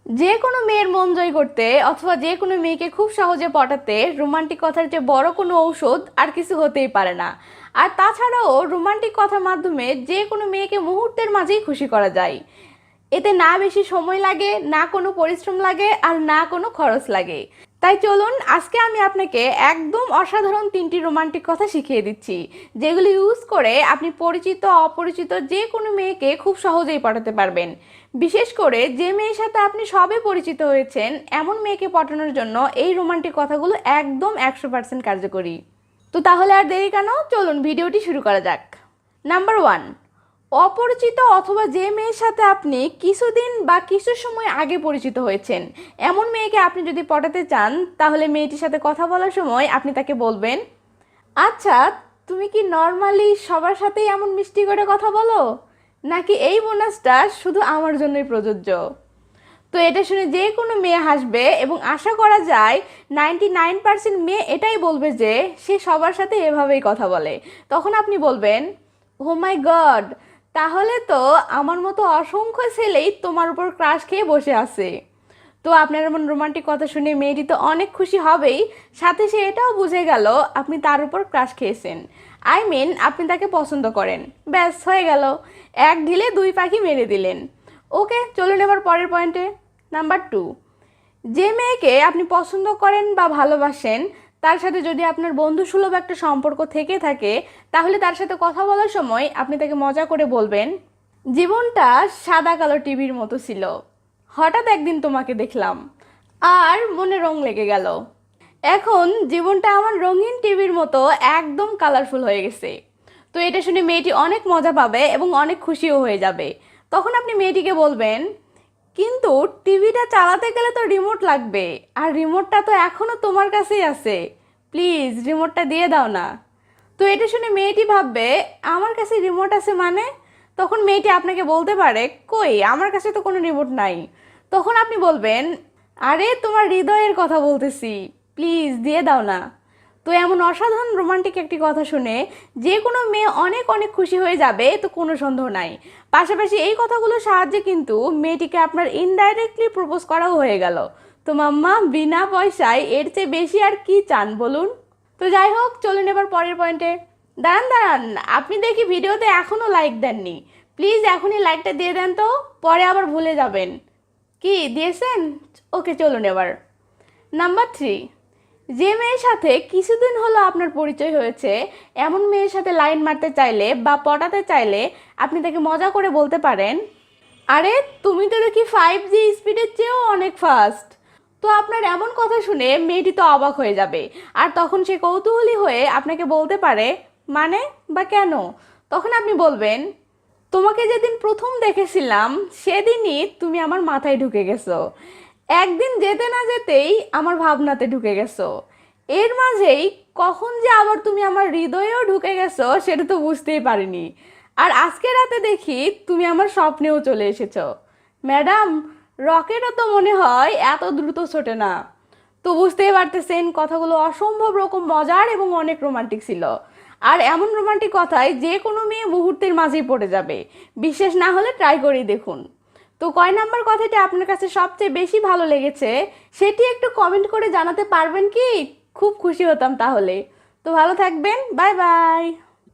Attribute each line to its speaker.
Speaker 1: যে কোনো মেয়ের মন জয় করতে অথবা যে কোনো মেয়েকে খুব সহজে পটাতে রোমান্টিক কথার চেয়ে বড় কোনো ঔষধ আর কিছু হতেই পারে না। আর তাছাড়াও রোমান্টিক কথার মাধ্যমে যে কোনো মেয়েকে মুহূর্তের মাঝেই খুশি করা যায়। এতে না বেশি সময় লাগে, না কোনো পরিশ্রম লাগে, আর না কোনো খরচ লাগে। তাই চলুন আজকে আমি আপনাকে একদম অসাধারণ 3টি রোমান্টিক কথা শিখিয়ে দিচ্ছি, যেগুলি ইউজ করে আপনি পরিচিত অপরিচিত যে কোনো মেয়েকে খুব সহজেই পটাতে পারবেন। বিশেষ করে যে মেয়ের সাথে আপনি সবে পরিচিত হয়েছেন এমন মেয়েকে পটানোর জন্য এই রোমান্টিক কথাগুলো একদম 100% কার্যকরী। তো তাহলে আর দেরি কেন, চলুন ভিডিওটি শুরু করা যাক। নাম্বার 1, অপরিচিত অথবা যে মেয়ের সাথে আপনি কিছুদিন বা কিছু সময় আগে পরিচিত হয়েছেন এমন মেয়েকে আপনি যদি পটাতে চান, তাহলে মেয়েটির সাথে কথা বলার সময় আপনি তাকে বলবেন, আচ্ছা তুমি কি নর্মালি সবার সাথেই এমন মিষ্টি করে কথা বলো, নাকি এই বোনাসটা শুধু আমার জন্যই প্রযোজ্য? তো এটা শুনে যে কোনো মেয়ে হাসবে এবং আশা করা যায় 99% মেয়ে এটাই বলবে যে সে সবার সাথে এভাবেই কথা বলে। তখন আপনি বলবেন, ও মাই গড, তাহলে তো আমার মতো অসংখ্য ছেলেই তোমার উপর ক্রাশ খেয়ে বসে আছে। তো আপনার এমন রোমান্টিক কথা শুনে মেয়েটি তো অনেক খুশি হবেই, সাথে সে এটাও বুঝে গেল আপনি তার উপর ক্রাশ খেয়েছেন, আপনি তাকে পছন্দ করেন। ব্যাস হয়ে গেল, এক ঢিলে 2 পাখি মেরে দিলেন। ওকে, চলুন এবার পরের পয়েন্টে। নাম্বার 2, যে মেয়েকে আপনি পছন্দ করেন বা ভালোবাসেন তার সাথে যদি আপনার বন্ধুসুলভ একটা সম্পর্ক থেকে থাকে, তাহলে তার সাথে কথা বলার সময় আপনি তাকে মজা করে বলবেন, জীবনটা সাদা কালো টিভির মতো ছিল, হঠাৎ একদিন তোমাকে দেখলাম আর মনে রং লেগে গেল। এখন জীবনটা আমার রঙিন টিভির মতো একদম কালারফুল হয়ে গেছে। তো এটা শুনে মেয়েটি অনেক মজা পাবে এবং অনেক খুশিও হয়ে যাবে। তখন আপনি মেয়েটিকে বলবেন, কিন্তু টিভিটা চালাতে গেলে তো রিমোট লাগবে, আর রিমোটটা তো এখনও তোমার কাছেই আছে, প্লিজ রিমোটটা দিয়ে দাও না। তো এটা শুনে মেয়েটি ভাববে, আমার কাছে রিমোট আছে মানে? তখন মেয়েটি আপনাকে বলতে পারে, কই আমার কাছে তো কোনো রিমোট নাই। তখন আপনি বলবেন, আরে তোমার হৃদয়ের কথা বলতেছি, প্লিজ দিয়ে দাও না। তো এমন অসাধারণ রোমান্টিক একটি কথা শুনে যে কোনো মেয়ে অনেক অনেক খুশি হয়ে যাবে, তো কোনো সন্দেহ নাই। পাশাপাশি এই কথাগুলোর সাহায্যে কিন্তু মেয়েটিকে আপনার ইনডাইরেক্টলি প্রপোজ করাও হয়ে গেল। তো মাম্মা, বিনা পয়সায় এর চেয়ে বেশি আর কি চান বলুন? তো যাই হোক, চলুন এবার পরের পয়েন্টে। দাঁড়ান দাঁড়ান, আপনি দেখি ভিডিওতে এখনও লাইক দেননি, প্লিজ এখনই লাইকটা দিয়ে দেন, তো পরে আবার ভুলে যাবেন। কি দিয়েছেন? ওকে, চলুন এবার। নাম্বার 3, যে মেয়ের সাথে কিছুদিন হলো আপনার পরিচয় হয়েছে এমন মেয়ের সাথে লাইন মারতে চাইলে বা পটাতে চাইলে আপনি তাকে মজা করে বলতে পারেন, আরে তুমি তো দেখি 5G স্পিডের চেয়েও অনেক ফাস্ট। তো আপনার এমন কথা শুনে মেয়েটি তো অবাক হয়ে যাবে, আর তখন সে কৌতূহলী হয়ে আপনাকে বলতে পারে, মানে বা কেন? তখন আপনি বলবেন, তোমাকে যেদিন প্রথম দেখেছিলাম সেদিনই তুমি আমার মাথায় ঢুকে গেছো, একদিন যেতে না যেতেই আমার ভাবনাতে ঢুকে গেছো, এর মাঝেই কখন যে আবার তুমি আমার হৃদয়েও ঢুকে গেছো সেটা তো বুঝতেই পারিনি, আর আজকে রাতে দেখি তুমি আমার স্বপ্নেও চলে এসেছো। ম্যাডাম, রকেটও তো মনে হয় এত দ্রুত ছোটে না। তো বুঝতেই পারতেছেন কথাগুলো অসম্ভব রকম মজার এবং অনেক রোমান্টিক ছিল। আর এমন রোমান্টিক কথায় যে কোনো মেয়ে মুহূর্তের মাঝেই পড়ে যাবে। বিশ্বাস না হলে ট্রাই করেই দেখুন। তো কয় নাম্বার কথাটি আপনার কাছে সবচেয়ে বেশি ভালো লেগেছে সেটি একটু কমেন্ট করে জানাতে পারবেন কি? খুব খুশি হতাম তাহলে। তো ভালো থাকবেন, বাই বাই।